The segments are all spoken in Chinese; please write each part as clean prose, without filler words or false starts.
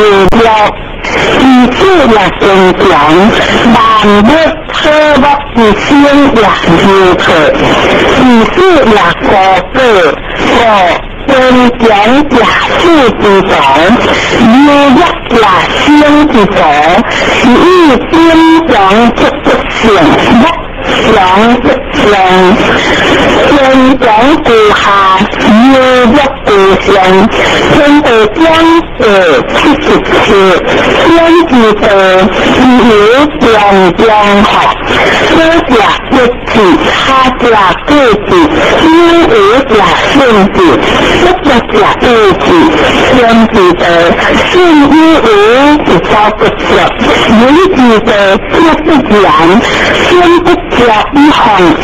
目标，以此来增强万物科学之心也如此，以此来高歌增强假事之道，优越假心之道，以增强质性。两不相，增长顾下，优越顾上，天地将77天之道，有将学，多家一致，他家各自，因有家顺治，不家各自，天之道，信于有是造不着，有之道不不然，天不着一行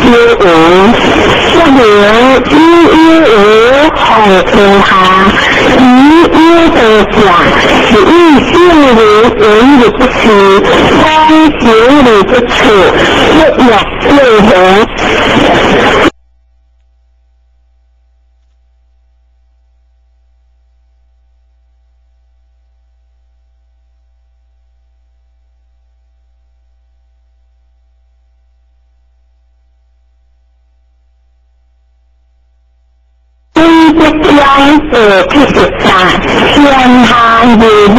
有无，不有无行天下，以得家，是以心为人的不是，方行为不处，不入内行。将73天下如若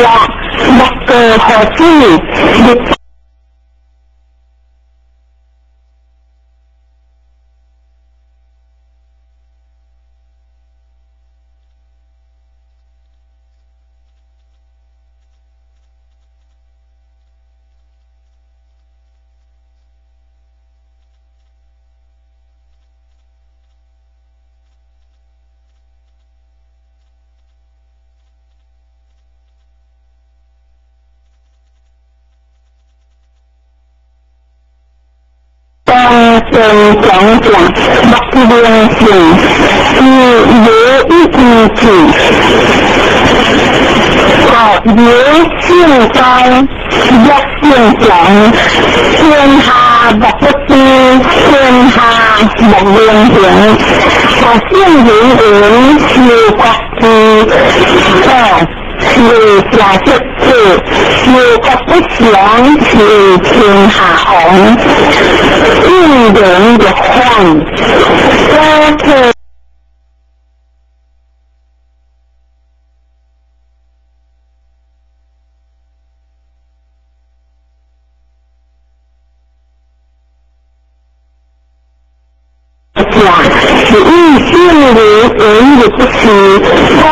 不可何之？正讲讲，不良性，有一致，有性高，一性强，天下不知，天下不良行，性人有国之，是下之事，有国不祥，是天下红。一人的患，都可是以心为人的不是，方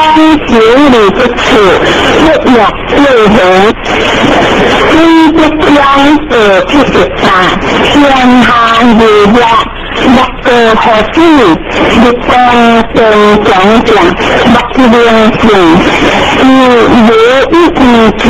行为不处，不入内行。非不将73天下如若不可何之？不光正讲讲，不良性，有一致。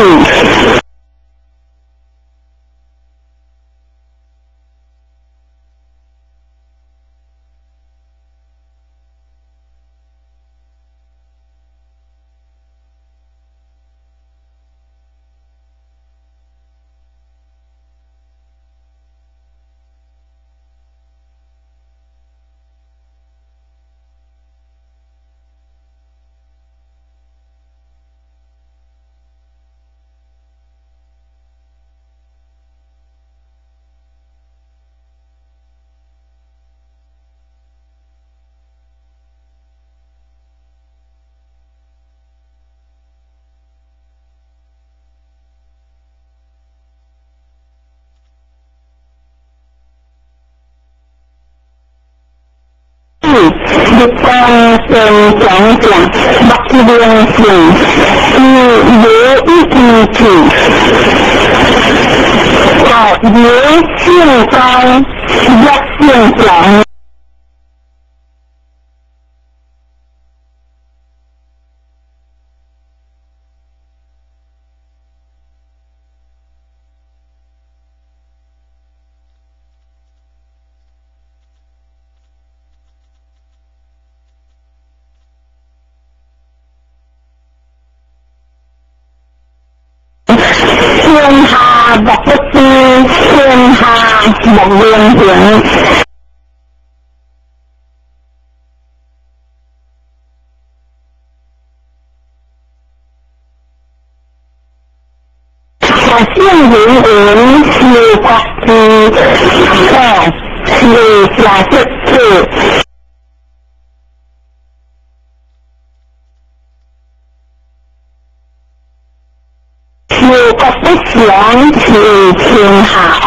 不光正讲讲，不良性，有一致，有性高，一性强。天下不知，天下不良行。性人文是国之是假设是是国不祥是天下红，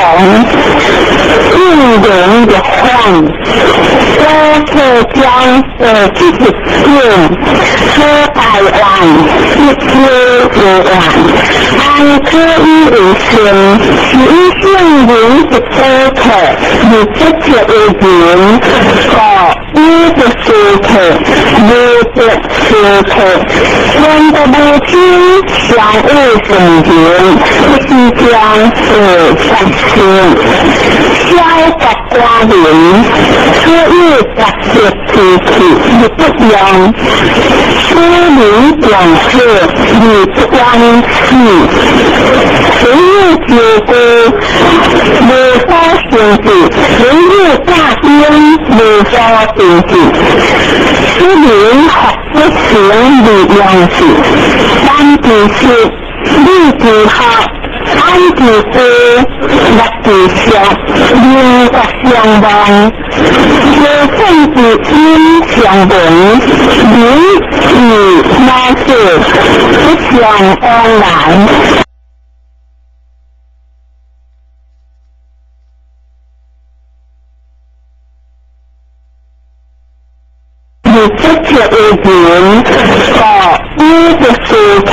应人的换，我是将积极性和台湾一切有关，按可以为生，以性人的科学，以这些人一个时刻，一个时刻，人的母亲相爱成全，即将产生小国家人，可以特别提起也不样，出名讲课也不关系，谁有结果，没法选择，谁有大边，没法选择，出名学不成的样子，但是历史学安治科、物质学、民国相关，有政治因相文，民与那些不相安然。这些人一个时刻，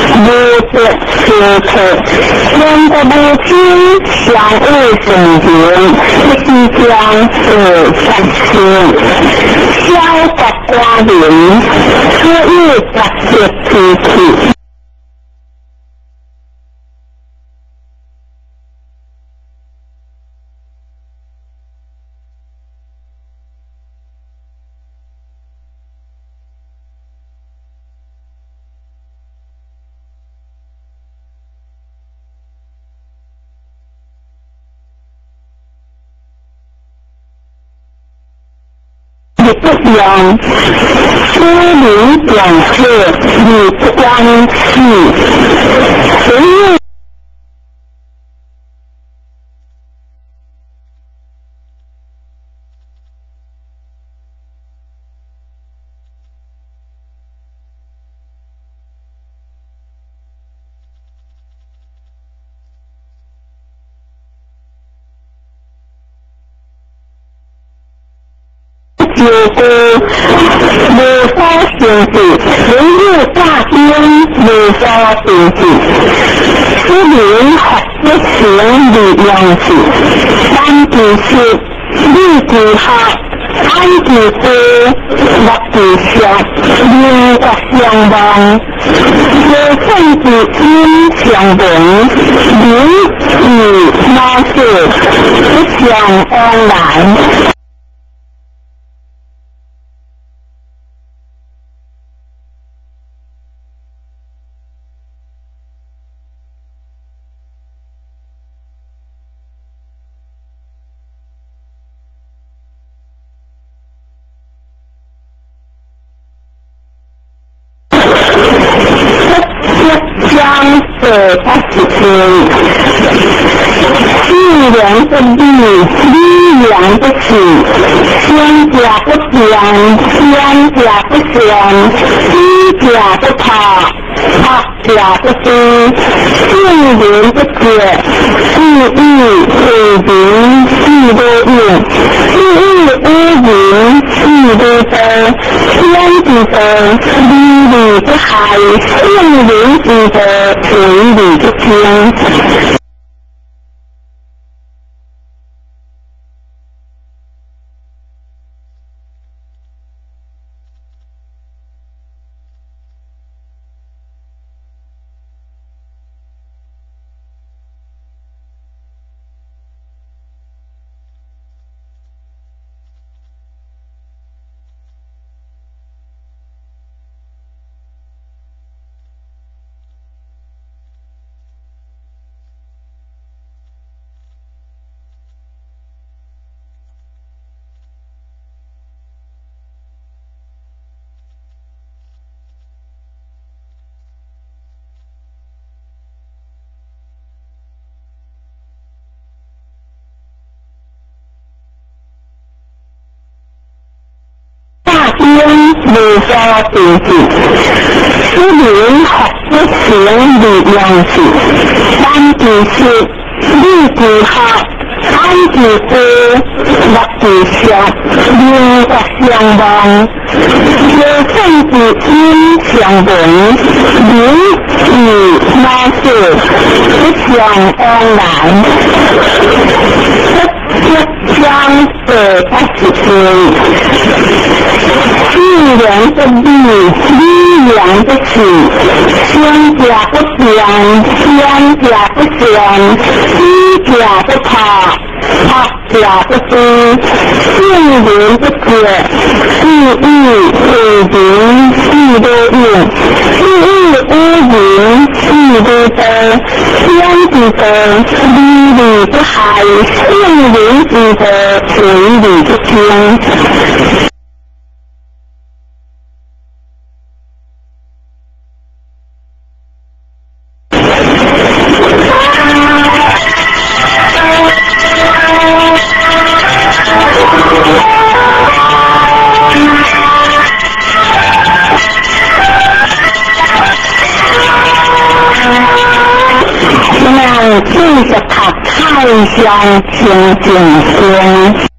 一个时刻，人的母亲相爱成全，即将产生小国家人，可以特别提起。也不样，出名讲课也不关系，谁有结果，没法选择，谁有大边，没法选择，出名学不成的样子，但是历史学、安治科、物质学、民国相关，有政治因相文，民与那些不相安然。他是气量不利，力量不起，仙家不强，仙家不强，低家不怕，怕家不低，性人不绝，地狱水平地都用，地狱无云地都多，天地多，地理不海，性人不多，水里不清。边无所定制，虽然学一成力量是，但其实你自学。安自知，乐自学，灵觉相望，有生之因相闻，灵与那是不相往来，不相得不是自然的力量的是，相加不相，相加不相，知加不怕。他假不知，性人不觉，意不灵，意都应，意无灵，意都得，相之得，理不害，性人之得，水理不清。那这是他太相亲近心。